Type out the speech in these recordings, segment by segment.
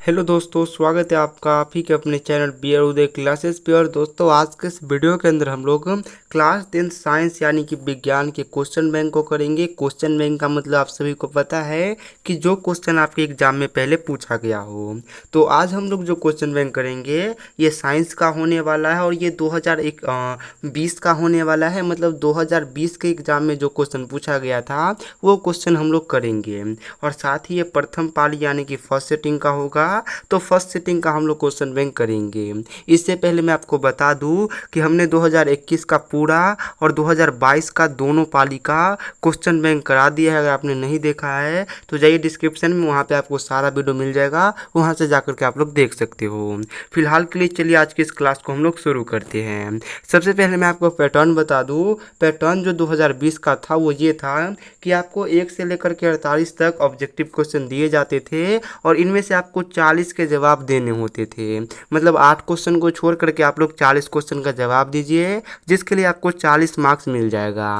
Hello दोस्तों, स्वागत है आपका आप ही के अपने channel B R Uday classes पे। और दोस्तों, आज के इस वीडियो के अंदर हम लोग क्लास 10 साइंस यानी कि विज्ञान के क्वेश्चन बैंक को करेंगे। क्वेश्चन बैंक का मतलब आप सभी को पता है कि जो क्वेश्चन आपके एग्जाम में पहले पूछा गया हो। तो आज हम लोग जो क्वेश्चन बैंक करेंगे ये साइंस का होने वाला है और ये 2020 का होने वाला है। मतलब 2020 के एग्जाम में जो क्वेश्चन पूछा गया था वो क्वेश्चन हम लोग करेंगे। और साथ ही ये प्रथम पाली यानी कि फर्स्ट सेटिंग का होगा, तो फर्स्ट सेटिंग का हम लोग क्वेश्चन बैंक करेंगे। इससे पहले मैं आपको बता दूं कि हमने 2021 का पूरा और 2022 का दोनों पाली का क्वेश्चन बैंक करा दिया है। अगर आपने नहीं देखा है तो जाइए डिस्क्रिप्शन में, वहाँ पे आपको सारा वीडियो मिल जाएगा, वहाँ से जाकर के आप लोग देख सकते हो। फिलहाल के लिए चलिए आज की इस क्लास को हम लोग शुरू करते हैं। सबसे पहले मैं आपको पैटर्न बता दूं। पैटर्न जो 2020 का था वो ये था कि आपको 1 से लेकर के 48 तक ऑब्जेक्टिव क्वेश्चन दिए जाते थे और इनमें से आपको 40 के जवाब देने होते थे। मतलब 8 क्वेश्चन को छोड़ करके आप लोग 40 क्वेश्चन का जवाब दीजिए, जिसके लिए आपको 40 मार्क्स मिल जाएगा।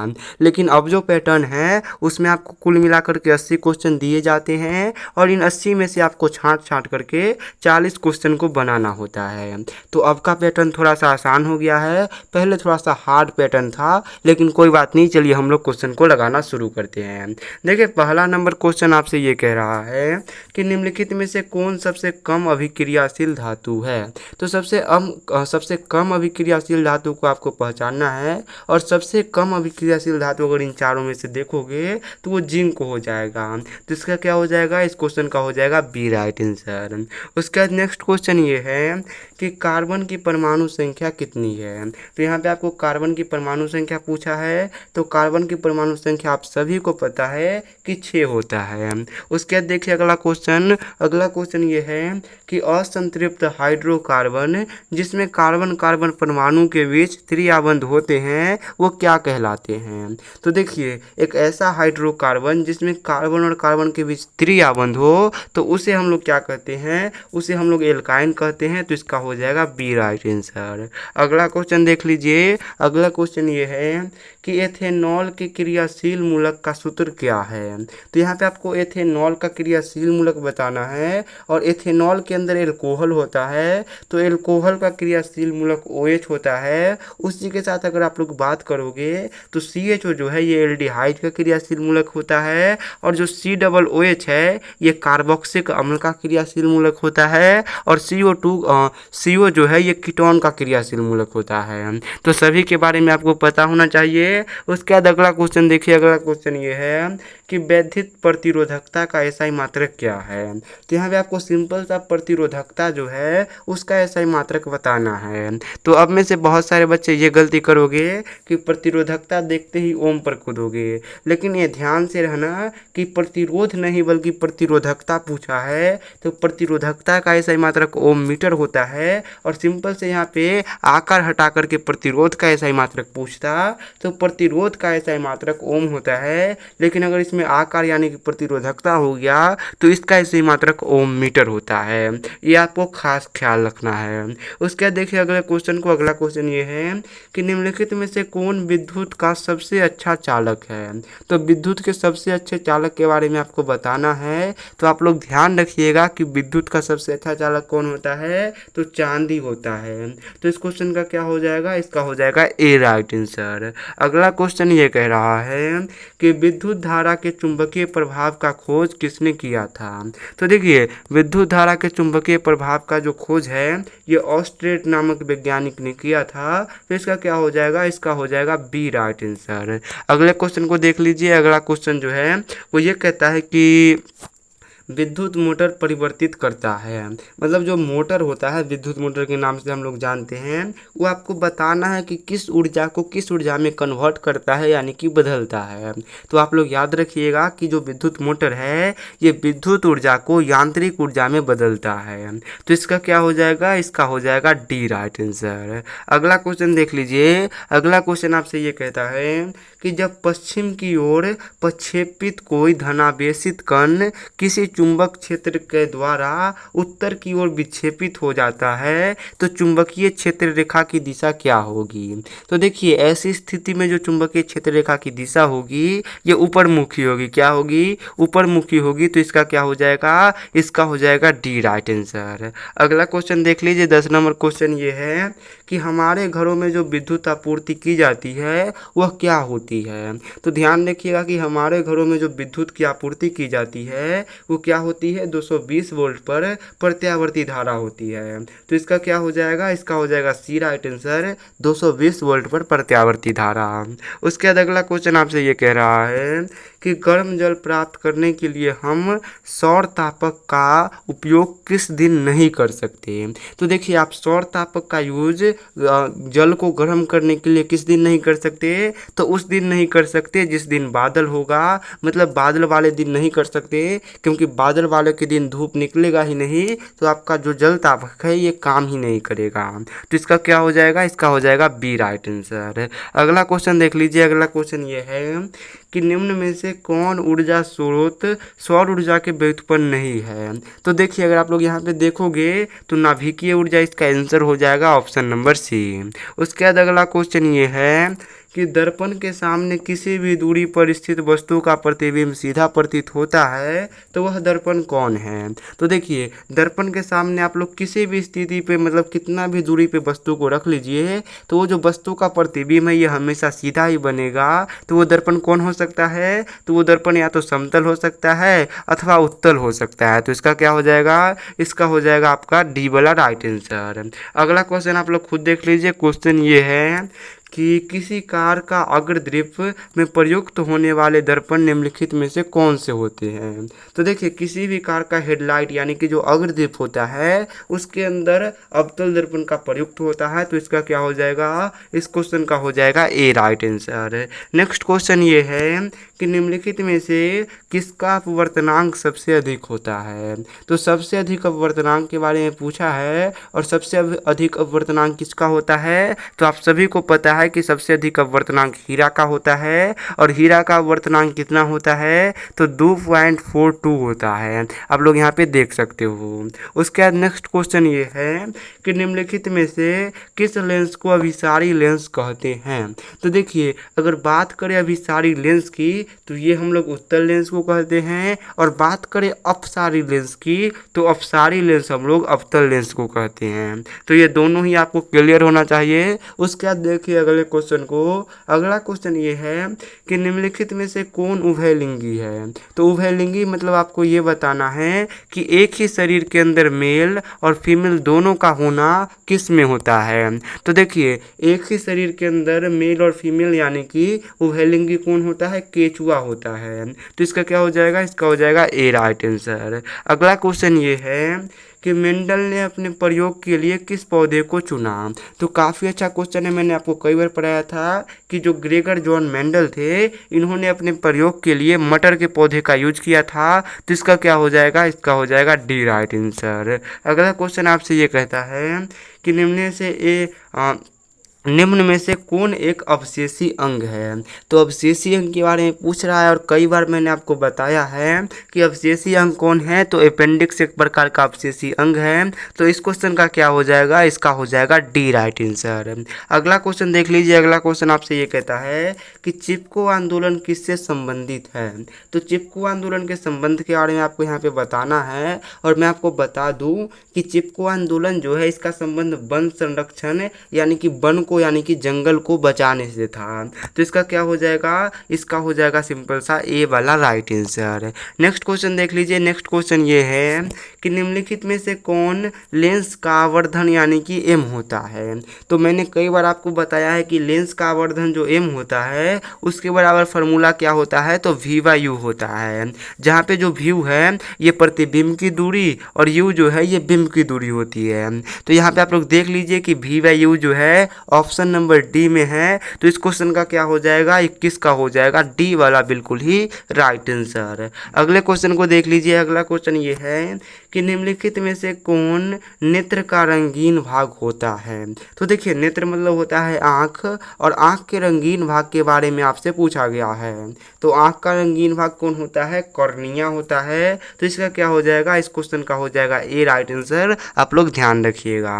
लेकिन अब जो पैटर्न है उसमें आपको कुल मिलाकर के 80 क्वेश्चन दिए जाते हैं और इन 80 में से आपको छांट छांट करके 40 क्वेश्चन को बनाना होता है। तो अब का पैटर्न थोड़ा सा आसान हो गया है, पहले थोड़ा सा हार्ड पैटर्न था, लेकिन कोई बात नहीं। चलिए हम लोग क्वेश्चन को लगाना शुरू करते हैं। देखिए, पहला नंबर क्वेश्चन आपसे ये कह रहा है कि निम्नलिखित में से कौन सबसे कम अभिक्रियाशील धातु है। तो सबसे कम अभिक्रियाशील धातु को आपको पहचानना है और सबसे कम अभिक्रियाशील धातु अगर इन चारों में से देखोगे तो वो जिंक हो जाएगा। तो इसका क्या हो जाएगा, इस क्वेश्चन का हो जाएगा बी राइट आंसर। उसके बाद नेक्स्ट क्वेश्चन ये है कि कार्बन की परमाणु संख्या कितनी है। तो यहाँ पे आपको कार्बन की परमाणु संख्या पूछा है, तो कार्बन की परमाणु संख्या आप सभी को पता है कि 6 होता है। उसके बाद देखिए अगला क्वेश्चन ये है कि असंतृप्त हाइड्रोकार्बन जिसमें कार्बन कार्बन परमाणु के बीच त्रिआबंध होते हैं वो क्या कहलाते हैं। तो देखिए, एक ऐसा हाइड्रोकार्बन जिसमें कार्बन और कार्बन के बीच त्रिआबंध हो तो उसे हम लोग क्या कहते हैं, उसे हम लोग एल्काइन कहते हैं। तो इसका हो जाएगा बी राइट आंसर। अगला क्वेश्चन देख लीजिए। अगला क्वेश्चन ये है कि एथेनॉल के क्रियाशील मूलक का सूत्र क्या है। तो यहाँ पे आपको एथेनॉल का क्रियाशील मूलक बताना है और एथेनॉल के अंदर एल्कोहल होता है, तो एल्कोहल का क्रियाशील मूलक OH होता है। उसी के साथ अगर आप लोग बात करोगे तो CHO जो है ये एल्डिहाइड का क्रियाशील मूलक होता है और जो COOH है ये कार्बोक्सिलिक अम्ल का क्रियाशील मूलक होता है और CO जो है ये कीटोन का क्रियाशील मूलक होता है। तो सभी के बारे में आपको पता होना चाहिए। उसके बाद अगला क्वेश्चन देखिए। अगला क्वेश्चन ये है कि वैद्युत प्रतिरोधकता का SI मात्रक क्या है। तो यहाँ पे आपको सिंपल सा प्रतिरोधकता जो है उसका SI मात्रक बताना है। तो अब में से बहुत सारे बच्चे ये गलती करोगे कि प्रतिरोधकता देखते ही ओम पर कूदोगे, लेकिन ये ध्यान से रहना कि प्रतिरोध नहीं बल्कि प्रतिरोधकता पूछा है। तो प्रतिरोधकता का SI मात्रक ओम मीटर होता है और सिंपल से यहाँ पे आकार हटा करके प्रतिरोध का SI मात्रक पूछता तो प्रतिरोध का SI मात्रक ओम होता है, लेकिन अगर इसमें आकार यानी कि प्रतिरोधकता हो गया तो इसका SI मात्रक ओम मीटर होता है। ये आपको खास ख्याल रखना है। उसके बाद देखिए अगले क्वेश्चन को। अगला क्वेश्चन ये है कि निम्नलिखित में से कौन विद्युत का सबसे अच्छा चालक है। तो विद्युत के सबसे अच्छे चालक के बारे में आपको बताना है। तो आप लोग ध्यान रखिएगा कि विद्युत का सबसे अच्छा चालक कौन होता है, तो चांदी होता है। तो इस क्वेश्चन का क्या हो जाएगा, इसका हो जाएगा ए राइट आंसर। अगला क्वेश्चन ये कह रहा है कि विद्युत धारा के चुंबकीय प्रभाव का खोज किसने किया था। तो देखिए, विद्युत धारा के चुंबकीय प्रभाव का जो खोज है ये ऑस्ट्रेट नामक वैज्ञानिक ने किया था। तो इसका क्या हो जाएगा, इसका हो जाएगा बी राइट आंसर। अगले क्वेश्चन को देख लीजिए। अगला क्वेश्चन जो है वो ये कहता है कि विद्युत मोटर परिवर्तित करता है। मतलब जो मोटर होता है विद्युत मोटर के नाम से हम लोग जानते हैं, वो आपको बताना है कि किस ऊर्जा को किस ऊर्जा में कन्वर्ट करता है यानी कि बदलता है। तो आप लोग याद रखिएगा कि जो विद्युत मोटर है ये विद्युत ऊर्जा को यांत्रिक ऊर्जा में बदलता है। तो इसका क्या हो जाएगा, इसका हो जाएगा डी राइट आंसर। अगला क्वेश्चन देख लीजिए। अगला क्वेश्चन आपसे ये कहता है कि जब पश्चिम की ओर प्रक्षेपित कोई धनावेशित कण किसी चुंबक क्षेत्र के द्वारा उत्तर की ओर विक्षेपित हो जाता है तो चुंबकीय क्षेत्र रेखा की दिशा क्या होगी। तो देखिए ऐसी स्थिति में जो चुंबकीय क्षेत्र रेखा की दिशा होगी ये ऊपर मुखी होगी। क्या होगी? ऊपर मुखी होगी। तो इसका क्या हो जाएगा? इसका हो जाएगा डी राइट आंसर। अगला क्वेश्चन देख लीजिए 10 नंबर क्वेश्चन ये है कि हमारे घरों में जो विद्युत आपूर्ति की जाती है वह क्या होती है। तो ध्यान रखिएगा कि हमारे घरों में जो विद्युत की आपूर्ति की जाती है वो क्या होती है? 220 वोल्ट पर प्रत्यावर्ती धारा होती है। तो इसका क्या हो जाएगा? इसका हो जाएगा सी राइट आंसर 220 वोल्ट पर प्रत्यावर्ती धारा। उसके बाद अगला क्वेश्चन आपसे ये कह रहा है कि गर्म जल प्राप्त करने के लिए हम सौर तापक का उपयोग किस दिन नहीं कर सकते। तो देखिए आप सौर तापक का यूज जल को गर्म करने के लिए किस दिन नहीं कर सकते? तो उस दिन नहीं कर सकते जिस दिन बादल होगा, मतलब बादल वाले दिन नहीं कर सकते क्योंकि बादल वाले के दिन धूप निकलेगा ही नहीं तो आपका जो जल तापक है ये काम ही नहीं करेगा। तो इसका क्या हो जाएगा? इसका हो जाएगा बी राइट आंसर। अगला क्वेश्चन देख लीजिए। अगला क्वेश्चन ये है कि निम्न में से कौन ऊर्जा स्रोत सौर ऊर्जा के व्युत्पन्न नहीं है। तो देखिए अगर आप लोग यहाँ पे देखोगे तो नाभिकीय ऊर्जा इसका आंसर हो जाएगा ऑप्शन नंबर सी। उसके बाद अगला क्वेश्चन ये है कि दर्पण के सामने किसी भी दूरी पर स्थित वस्तु का प्रतिबिंब सीधा प्रतीत होता है तो वह दर्पण कौन है। तो देखिए दर्पण के सामने आप लोग किसी भी स्थिति पे मतलब कितना भी दूरी पे वस्तु को रख लीजिए तो वो जो वस्तु का प्रतिबिंब है ये हमेशा सीधा ही बनेगा। तो वो दर्पण कौन हो सकता है? तो वो दर्पण या तो समतल हो सकता है अथवा उत्तल हो सकता है। तो इसका क्या हो जाएगा? इसका हो जाएगा आपका डी वाला राइट आंसर। अगला क्वेश्चन आप लोग खुद देख लीजिए। क्वेश्चन ये है कि किसी कार का अग्रदीप में प्रयुक्त होने वाले दर्पण निम्नलिखित में से कौन से होते हैं। तो देखिए किसी भी कार का हेडलाइट यानी कि जो अग्रदीप होता है उसके अंदर अवतल दर्पण का प्रयुक्त होता है। तो इसका क्या हो जाएगा? इस क्वेश्चन का हो जाएगा ए राइट आंसर। नेक्स्ट क्वेश्चन ये है कि निम्नलिखित में से किसका अपवर्तनांक सबसे अधिक होता है। तो सबसे अधिक अपवर्तनांक के बारे में पूछा है और सबसे अधिक अपवर्तनांक किसका होता है। तो आप सभी को पता है कि सबसे अधिक अपवर्तनांक हीरा का होता है और हीरा का अपवर्तनांक कितना होता है? तो 2.42 होता है। आप लोग यहाँ पे देख सकते हो। उसके बाद नेक्स्ट क्वेश्चन ये है कि निम्नलिखित में से किस लेंस को अभिसारी लेंस कहते हैं। तो देखिए अगर बात करें अभिसारी लेंस की तो ये हम लोग उत्तल लेंस को कहते हैं और बात करें अपसारी लेंस की तो अपसारी लेंस हम लोग अवतल लेंस को कहते हैं। तो ये दोनों ही आपको क्लियर होना चाहिए। उसके बाद देखिए अगले क्वेश्चन को। अगला क्वेश्चन ये है कि निम्नलिखित में से कौन उभयलिंगी है। तो उभयलिंगी मतलब आपको ये बताना है कि एक ही शरीर के अंदर मेल और फीमेल दोनों का होना किस में होता है। तो देखिए एक ही शरीर के अंदर मेल और फीमेल यानी कि उभयलिंगी कौन होता है? केचुआ होता है। तो इसका क्या हो जाएगा? इसका हो जाएगा ए राइट आंसर। अगला क्वेश्चन ये है कि मेंडल ने अपने प्रयोग के लिए किस पौधे को चुना। तो काफ़ी अच्छा क्वेश्चन है। मैंने आपको कई बार पढ़ाया था कि जो ग्रेगर जॉन मेंडल थे इन्होंने अपने प्रयोग के लिए मटर के पौधे का यूज किया था। तो इसका क्या हो जाएगा? इसका हो जाएगा डी राइट आंसर। अगला क्वेश्चन आपसे ये कहता है कि निम्न में से कौन एक अवशेषी अंग है। तो अवशेषी अंग के बारे में पूछ रहा है और कई बार मैंने आपको बताया है कि अवशेषी अंग कौन है। तो अपेंडिक्स एक प्रकार का अवशेषी अंग है। तो इस क्वेश्चन का क्या हो जाएगा? इसका हो जाएगा डी राइट आंसर। अगला क्वेश्चन देख लीजिए। अगला क्वेश्चन आपसे ये कहता है कि चिपको आंदोलन किससे संबंधित है। तो चिपको आंदोलन के संबंध के बारे में आपको यहाँ पे बताना है और मैं आपको बता दूँ कि चिपको आंदोलन जो है इसका संबंध वन संरक्षण यानी कि वन यानी कि जंगल को बचाने से था। तो इसका क्या हो जाएगा? इसका हो जाएगा सिंपल सा ए वाला राइट आंसर। नेक्स्ट क्वेश्चन देख लीजिए। नेक्स्ट क्वेश्चन ये है कि निम्नलिखित में से कौन लेंस का आवर्धन यानी कि एम होता है। तो मैंने कई बार आपको बताया है कि लेंस का आवर्धन जो एम होता है उसके बराबर फार्मूला क्या होता है? तो वी बाई यू होता है। जहाँ पे जो व्यू है ये प्रतिबिंब की दूरी और यू जो है ये बिंब की दूरी होती है। तो यहाँ पे आप लोग देख लीजिए कि वी बाई यू जो है ऑप्शन नंबर डी में है। तो इस क्वेश्चन का क्या हो जाएगा, 21 का हो जाएगा डी वाला बिल्कुल ही राइट आंसर। अगले क्वेश्चन को देख लीजिए। अगला क्वेश्चन ये है कि निम्नलिखित में से कौन नेत्र का रंगीन भाग होता है। तो देखिए नेत्र मतलब होता है आँख, और आँख के रंगीन भाग के बारे में आपसे पूछा गया है। तो आँख का रंगीन भाग कौन होता है, कॉर्निया होता है। तो इसका क्या हो जाएगा, इस क्वेश्चन का हो जाएगा ए राइट आंसर। आप लोग ध्यान रखिएगा।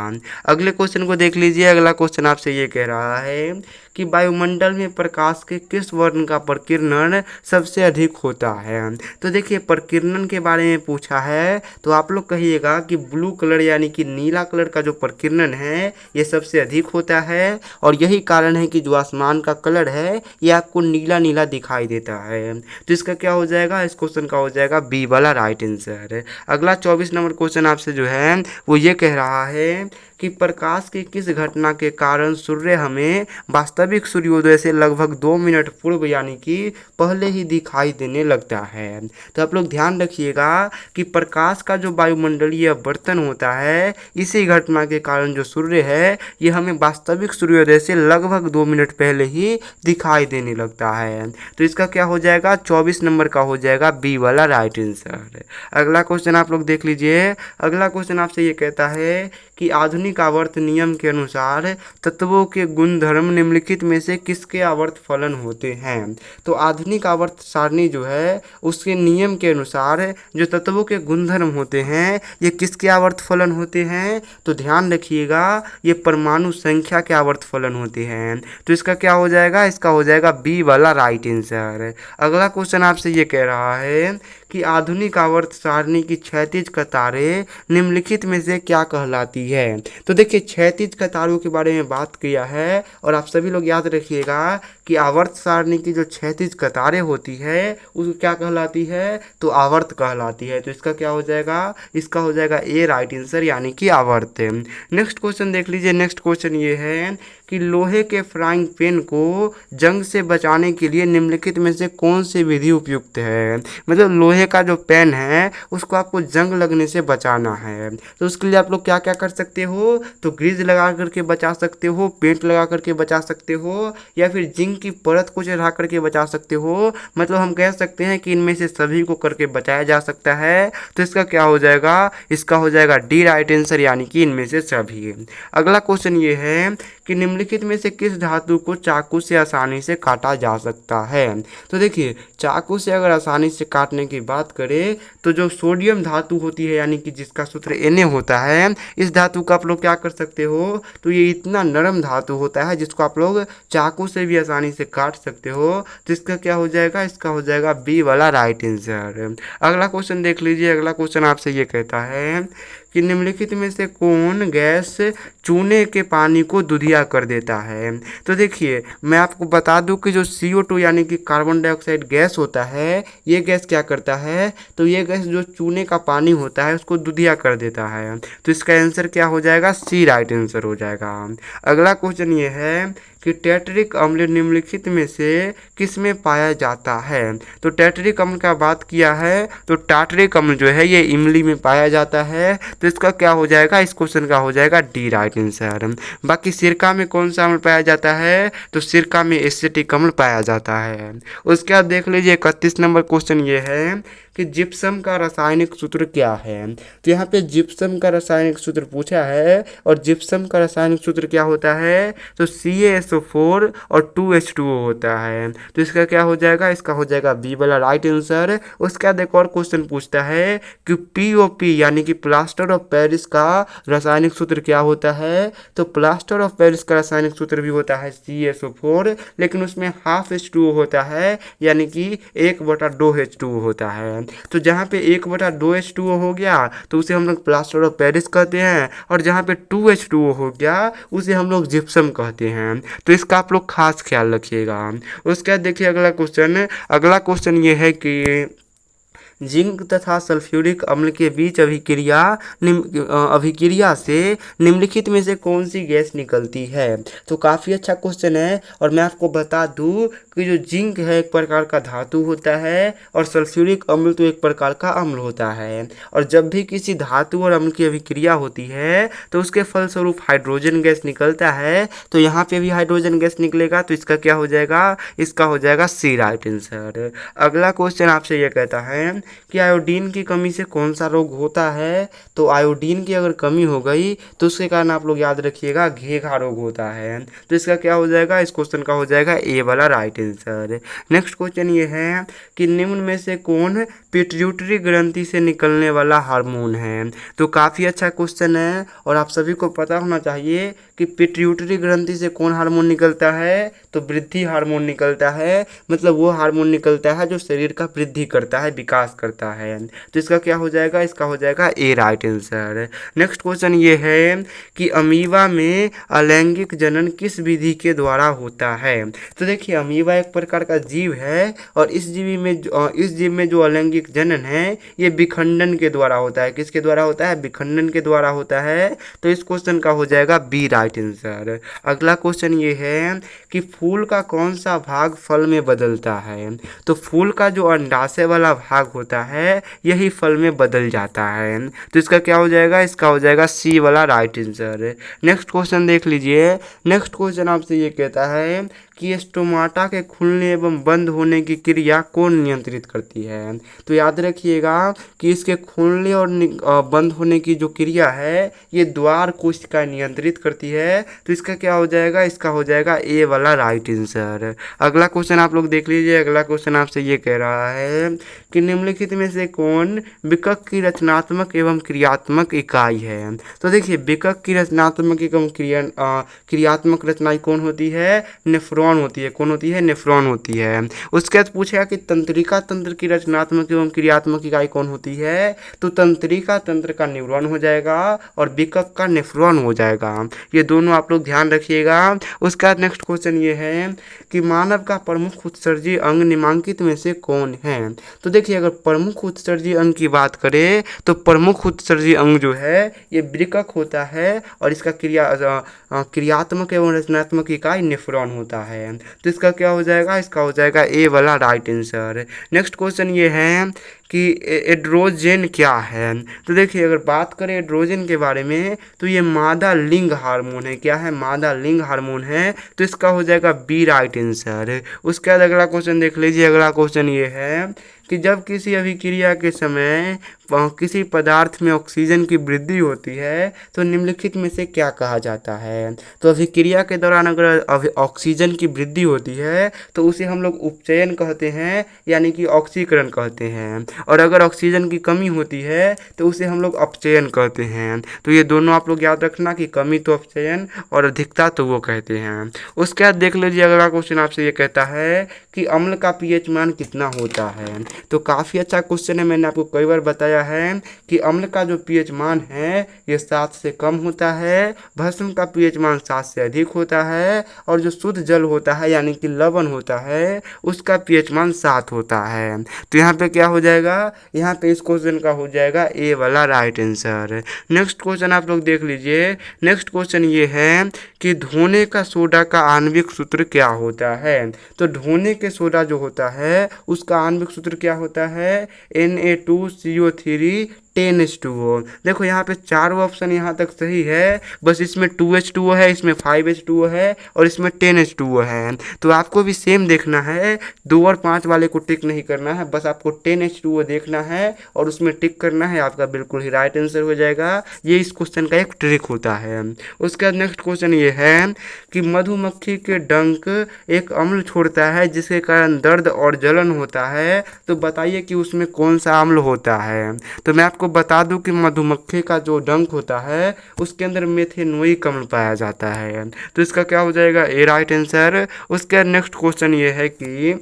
अगले क्वेश्चन को देख लीजिए। अगला क्वेश्चन आपसे ये कह रहा है कि वायुमंडल में प्रकाश के किस वर्ण का प्रकीर्णन सबसे अधिक होता है। तो देखिए प्रकीर्णन के बारे में पूछा है, तो आप लोग कहिएगा कि ब्लू कलर यानी कि नीला कलर का जो प्रकीर्णन है ये सबसे अधिक होता है, और यही कारण है कि जो आसमान का कलर है ये आपको नीला नीला दिखाई देता है। तो इसका क्या हो जाएगा, इस क्वेश्चन का हो जाएगा बी वाला राइट आंसर। अगला 24 नंबर क्वेश्चन आपसे जो है वो ये कह रहा है कि प्रकाश की किस घटना के कारण सूर्य हमें वास्तविक सूर्योदय से लगभग 2 मिनट पूर्व यानी कि पहले ही दिखाई देने लगता है। तो आप लोग ध्यान रखिएगा कि प्रकाश का जो वायुमंडलीय आवर्तन होता है, इसी घटना के कारण जो सूर्य है ये हमें वास्तविक सूर्योदय से लगभग 2 मिनट पहले ही दिखाई देने लगता है। तो इसका क्या हो जाएगा, 24 नंबर का हो जाएगा बी वाला राइट आंसर। अगला क्वेश्चन आप लोग देख लीजिए। अगला क्वेश्चन आपसे ये कहता है कि आधुनिक आवर्त नियम के अनुसार तत्वों के गुणधर्म निम्नलिखित में से किसके आवर्त फलन होते हैं। तो आधुनिक आवर्त सारणी जो है उसके नियम के अनुसार जो तत्वों के गुणधर्म होते हैं ये किसके आवर्त फलन होते हैं। तो ध्यान रखिएगा ये परमाणु संख्या के आवर्त फलन होते हैं। तो इसका क्या हो जाएगा, इसका हो जाएगा बी वाला राइट आंसर। अगला क्वेश्चन आपसे ये कह रहा है कि आधुनिक आवर्त सारणी की क्षैतिज कतारें निम्नलिखित में से क्या कहलाती है। तो देखिए क्षैतिज कतारों के बारे में बात किया है, और आप सभी लोग याद रखिएगा कि आवर्त सारणी की जो क्षैतिज कतारें होती है उसको क्या कहलाती है, तो आवर्त कहलाती है। तो इसका क्या हो जाएगा, इसका हो जाएगा ए राइट आंसर यानी कि आवर्त। नेक्स्ट क्वेश्चन देख लीजिए। नेक्स्ट क्वेश्चन ये है कि लोहे के फ्राइंग पैन को जंग से बचाने के लिए निम्नलिखित में से कौन सी विधि उपयुक्त है। मतलब लोहे का जो पैन है उसको आपको जंग लगने से बचाना है, तो उसके लिए आप लोग क्या क्या कर सकते हो, तो ग्रीज लगा करके बचा सकते हो, पेंट लगा करके बचा सकते हो, या फिर जिंक की परत को चढ़ा करके बचा सकते हो। मतलब हम कह सकते हैं कि इनमें से सभी को करके बचाया जा सकता है। तो इसका क्या हो जाएगा, इसका हो जाएगा डी राइट आंसर यानी कि इनमें से सभी। अगला क्वेश्चन ये है कि निम्नलिखित में से किस धातु को चाकू से आसानी से काटा जा सकता है। तो देखिए चाकू से अगर आसानी से काटने की बात करें तो जो सोडियम धातु होती है यानी कि जिसका सूत्र Na होता है, इस धातु का आप लोग क्या कर सकते हो, तो ये इतना नरम धातु होता है जिसको आप लोग चाकू से भी आसानी से काट सकते हो। तो इसका क्या हो जाएगा, इसका हो जाएगा बी वाला राइट आंसर। अगला क्वेश्चन देख लीजिए। अगला क्वेश्चन आपसे ये कहता है कि निम्नलिखित में से कौन गैस चूने के पानी को दुधिया कर देता है। तो देखिए मैं आपको बता दूं कि जो CO2 यानी कि कार्बन डाइऑक्साइड गैस होता है, ये गैस क्या करता है, तो ये गैस जो चूने का पानी होता है उसको दुधिया कर देता है। तो इसका आंसर क्या हो जाएगा, सी राइट आंसर हो जाएगा। अगला क्वेश्चन ये है कि टैट्रिक अम्ल निम्नलिखित में से किस में पाया जाता है। तो टैट्रिक अम्ल का बात किया है तो टार्टरिक अम्ल जो है ये इमली में पाया जाता है। तो इसका क्या हो जाएगा, इस क्वेश्चन का हो जाएगा डी राइट आंसर। बाकी सिरका में कौन सा अम्ल पाया जाता है, तो सिरका में एसिटिक अम्ल पाया जाता है। उसके बाद देख लीजिए 31 नंबर क्वेश्चन ये है कि जिप्सम का रासायनिक सूत्र क्या है। तो यहाँ पे जिप्सम का रासायनिक सूत्र पूछा है, और जिप्सम का रासायनिक सूत्र क्या होता है, तो CaSO4 और 2H2O होता है। तो इसका क्या हो जाएगा, इसका हो जाएगा बी वाला राइट आंसर। उसके बाद एक और क्वेश्चन पूछता है कि POP यानी कि प्लास्टर ऑफ पेरिस का रासायनिक सूत्र क्या होता है। तो प्लास्टर ऑफ पेरिस का रासायनिक सूत्र भी होता है CaSO4, लेकिन उसमें हाफ H2O होता है यानी कि 1/2H2O होता है। तो जहाँ पे 1/2H2O हो गया तो उसे हम लोग प्लास्टर ऑफ पेरिस कहते हैं, और जहाँ पे 2H2O हो गया उसे हम लोग जिप्सम कहते हैं। तो इसका आप लोग खास ख्याल रखिएगा। उसके बाद देखिए अगला क्वेश्चन ये है कि जिंक तथा सल्फ्यूरिक अम्ल के बीच अभिक्रिया से निम्नलिखित में से कौन सी गैस निकलती है। तो काफ़ी अच्छा क्वेश्चन है। और मैं आपको बता दूं कि जो जिंक है एक प्रकार का धातु होता है और सल्फ्यूरिक अम्ल तो एक प्रकार का अम्ल होता है। और जब भी किसी धातु और अम्ल की अभिक्रिया होती है तो उसके फलस्वरूप हाइड्रोजन गैस निकलता है। तो यहाँ पे भी हाइड्रोजन गैस निकलेगा, तो इसका क्या हो जाएगा, इसका हो जाएगा सी राइट आंसर। अगला क्वेश्चन आपसे यह कहता है कि आयोडीन की कमी से कौन सा रोग होता है। तो आयोडीन की अगर कमी हो गई तो उसके कारण आप लोग याद रखिएगा घेघा रोग होता है। तो इसका क्या हो जाएगा, इस क्वेश्चन का हो जाएगा ए वाला राइट आंसर। नेक्स्ट क्वेश्चन ये है कि निम्न में से कौन पिट्यूटरी ग्रंथि से निकलने वाला हार्मोन है। तो काफ़ी अच्छा क्वेश्चन है और आप सभी को पता होना चाहिए कि पिट्यूटरी ग्रंथि से कौन हार्मोन निकलता है। तो वृद्धि हार्मोन निकलता है, मतलब वो हार्मोन निकलता है जो शरीर का वृद्धि करता है, विकास करता है। तो इसका क्या हो जाएगा, इसका हो जाएगा ए राइट आंसर। नेक्स्ट क्वेश्चन ये है कि अमीबा में अलैंगिक जनन किस विधि के द्वारा होता है। तो देखिए अमीबा एक प्रकार का जीव है और इस जीव में जो अलैंगिक जनन है ये विखंडन के द्वारा होता है। किसके द्वारा होता है, विखंडन के द्वारा होता है। तो इस क्वेश्चन का हो जाएगा बी राइट आंसर। अगला क्वेश्चन ये है कि फूल का कौन सा भाग फल में बदलता है। तो फूल का जो अंडाशय वाला भाग होता है यही फल में बदल जाता है। तो इसका क्या हो जाएगा, इसका हो जाएगा सी वाला राइट आंसर। नेक्स्ट क्वेश्चन देख लीजिए। नेक्स्ट क्वेश्चन आपसे ये कहता है कि स्टोमाटा के खुलने एवं बंद होने की क्रिया कौन नियंत्रित करती है। तो याद रखिएगा कि इसके खुलने और बंद होने की जो क्रिया है ये द्वार कोशिका नियंत्रित करती है। तो इसका क्या हो जाएगा, इसका हो जाएगा ए वाला राइट आंसर। अगला क्वेश्चन आप लोग देख लीजिए। अगला क्वेश्चन आपसे ये कह रहा है कि निम्नलिखित में से कौन विकक की रचनात्मक एवं क्रियात्मक इकाई है। तो देखिए विकक की रचनात्मक एवं क्रियात्मक रचना कौन होती है, नेफ्रॉन होती है। कौन होती है, नेफ्रॉन होती है। उसके बाद पूछेगा कि तंत्रिका तंत्र की रचनात्मक एवं क्रियात्मक इकाई कौन होती है। तो तंत्रिका तंत्र का न्यूरॉन हो जाएगा और विकक का नेफ्रॉन हो जाएगा। ये दोनों आप लोग ध्यान रखिएगा। उसके बाद नेक्स्ट क्वेश्चन ये है कि मानव का प्रमुख उत्सर्जी अंग निम्नलिखित में से कौन है। तो देखिए अगर प्रमुख उत्सर्जी अंग की बात करें तो प्रमुख उत्सर्जी अंग जो है ये वृकक होता है और इसका क्रियात्मक एवं रचनात्मक इकाई नेफ्रॉन होता है। तो इसका क्या हो जाएगा, इसका हो जाएगा ए वाला राइट आंसर। नेक्स्ट क्वेश्चन ये है कि एड्रोजन क्या है। तो देखिए अगर बात करें एड्रोजन के बारे में तो ये मादा लिंग हार्मोन है। क्या है, मादा लिंग हार्मोन है। तो इसका हो जाएगा बी राइट आंसर। उसके बाद अगला क्वेश्चन देख लीजिए। अगला क्वेश्चन ये है कि जब किसी अभिक्रिया के समय किसी पदार्थ में ऑक्सीजन की वृद्धि होती है तो निम्नलिखित में से क्या कहा जाता है। तो अभिक्रिया के दौरान अगर ऑक्सीजन की वृद्धि होती है तो उसे हम लोग उपचयन कहते हैं, यानी कि ऑक्सीकरण कहते हैं। और अगर ऑक्सीजन की कमी होती है तो उसे हम लोग अपचयन कहते हैं। तो ये दोनों आप लोग याद रखना कि कमी तो अपचयन और अधिकता तो वो कहते हैं। उसके बाद देख लीजिए। अगला क्वेश्चन आपसे ये कहता है कि अम्ल का पीएच मान कितना होता है। तो काफ़ी अच्छा क्वेश्चन है। मैंने आपको कई बार बताया है कि अम्ल का जो पीएच मान है ये 7 से कम होता है, भस्म का पीएच मान 7 से अधिक होता है और जो शुद्ध जल होता है यानी कि लवण होता है उसका पीएच मान 7 होता है। तो यहाँ पे क्या हो जाएगा, यहाँ पे इस क्वेश्चन का हो जाएगा ए वाला राइट आंसर। नेक्स्ट क्वेश्चन आप लोग देख लीजिए। नेक्स्ट क्वेश्चन ये है कि धोने का सोडा का आणविक सूत्र क्या होता है। तो धोने के सोडा जो होता है उसका आणविक सूत्र क्या होता है, Na2CO3 10H2O। देखो यहाँ पे चारों ऑप्शन यहाँ तक सही है, बस इसमें 2H2O है, इसमें 5H2O है और इसमें 10H2O है। तो आपको भी सेम देखना है, 2 और 5 वाले को टिक नहीं करना है, बस आपको 10H2O देखना है और उसमें टिक करना है, आपका बिल्कुल ही राइट आंसर हो जाएगा। ये इस क्वेश्चन का एक ट्रिक होता है। उसके बाद नेक्स्ट क्वेश्चन ये है कि मधुमक्खी के डंक एक अम्ल छोड़ता है जिसके कारण दर्द और जलन होता है। तो बताइए कि उसमें कौन सा अम्ल होता है। तो मैं आपको बता दूं कि मधुमक्खी का जो डंक होता है उसके अंदर मेथेनोइक अम्ल पाया जाता है। तो इसका क्या हो जाएगा, ए राइट आंसर। उसके नेक्स्ट क्वेश्चन ये है कि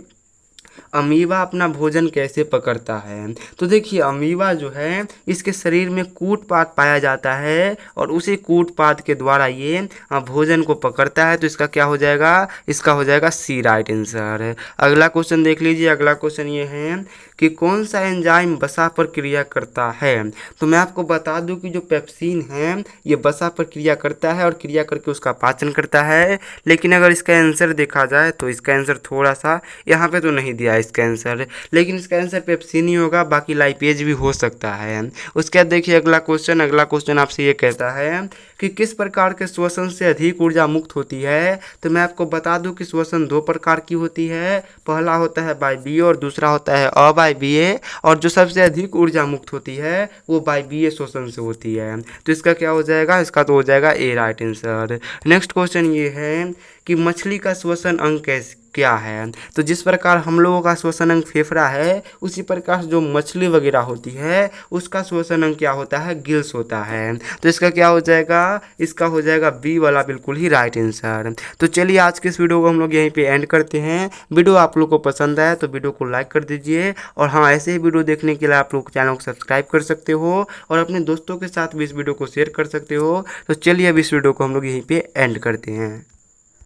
अमीबा अपना भोजन कैसे पकड़ता है? तो देखिए अमीबा जो है इसके शरीर में कूट पाद पाया जाता है और उसी कूट पाद के द्वारा ये भोजन को पकड़ता है। तो इसका क्या हो जाएगा? इसका हो जाएगा सी राइट आंसर। अगला क्वेश्चन देख लीजिए। अगला क्वेश्चन ये है कि कौन सा एंजाइम वसा पर क्रिया करता है? तो मैं आपको बता दूं कि जो पेप्सिन है ये वसा पर क्रिया करता है और क्रिया करके उसका पाचन करता है। लेकिन अगर इसका आंसर देखा जाए तो इसका आंसर थोड़ा सा यहाँ पे तो नहीं दिया है इसका आंसर, लेकिन इसका आंसर पेप्सिन ही होगा, बाकी लाइपेज भी हो सकता है। उसके बाद देखिए अगला क्वेश्चन। अगला क्वेश्चन आपसे ये कहता है कि किस प्रकार के श्वसन से अधिक ऊर्जा मुक्त होती है? तो मैं आपको बता दूं कि श्वसन दो प्रकार की होती है। पहला होता है वायवीय और दूसरा होता है अवायवीय, और जो सबसे अधिक ऊर्जा मुक्त होती है वो वायवीय श्वसन से होती है। तो इसका क्या हो जाएगा? इसका तो हो जाएगा ए राइट आंसर। नेक्स्ट क्वेश्चन ये है कि मछली का श्वसन अंग कैसे क्या है? तो जिस प्रकार हम लोगों का श्वसन अंग फेफड़ा है उसी प्रकार जो मछली वगैरह होती है उसका श्वसन अंग क्या होता है? गिल्स होता है। तो इसका क्या हो जाएगा? इसका हो जाएगा बी वाला बिल्कुल ही राइट आंसर। तो चलिए आज के इस वीडियो को हम लोग यहीं पे एंड करते हैं। वीडियो आप लोग को पसंद आया तो वीडियो को लाइक कर दीजिए, और हाँ ऐसे ही वीडियो देखने के लिए आप लोग चैनल को सब्सक्राइब कर सकते हो और अपने दोस्तों के साथ भी इस वीडियो को शेयर कर सकते हो। तो चलिए अब इस वीडियो को हम लोग यहीं पे एंड करते हैं।